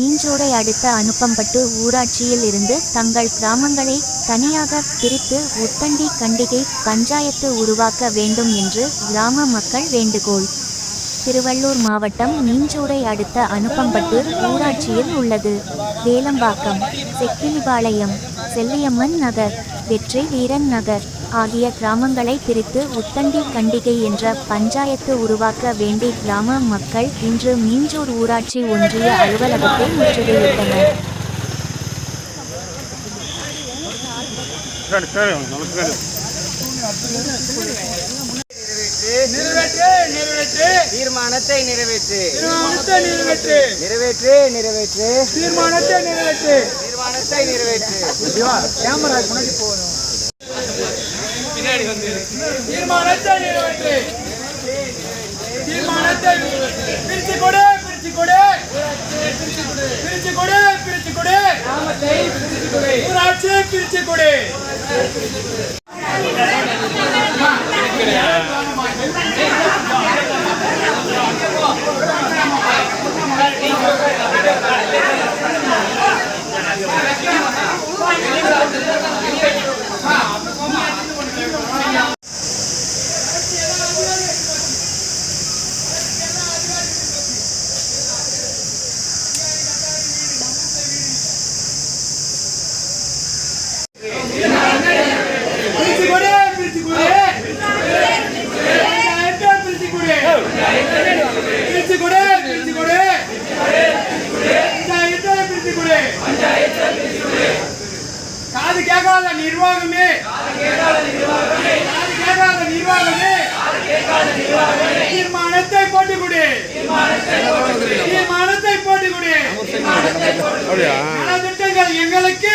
மீஞ்சோடை அடுத்த அனுப்பம்பட்டு ஊராட்சியில் இருந்து தங்கள் கிராமங்களை தனியாக பிரித்து உத்தண்டி கண்டிகை பஞ்சாயத்து உருவாக்க வேண்டும் என்று கிராம மக்கள் வேண்டுகோள். திருவள்ளூர் மாவட்டம் மீஞ்சோடை அடுத்த அனுப்பம்பட்டு ஊராட்சியில் உள்ளது. வேலம்பாக்கம், செக்கிலிபாளையம், செல்லியம்மன் நகர், வெற்றி வீரன் நகர் ஆகிய கிராமங்களை பிரித்து உத்தண்டி கண்டிகை என்ற பஞ்சாயத்து உருவாக்க வேண்டி கிராம மக்கள் இன்று மீஞ்சூர் ஊராட்சி ஒன்றிய அலுவலகத்தை முற்றுகையிட்டனர். தீர்மானத்தை நிறைவேற்று நிறைவேற்று நிறைவேற்று தீர்மானத்தை நிறைவேற்று தீர்மானத்தை நிறைவேற்று கேமரா முன்னாடி போதும். தீர்மானத்தை நிறைவேற்று தீர்மானத்தை பிரிச்சு கொடு பிரிச்சு கொடு பிரிச்சு கொடு பிரிச்சு கொடு ஊராட்சியை பிரிச்சு கொடு. காது கேட்காத நிர்வாகமே தீர்மானத்தை போட்டுக் கொடு தீர்மானத்தை போட்டுக் கொடு. நலத்திட்டங்கள் எங்களுக்கு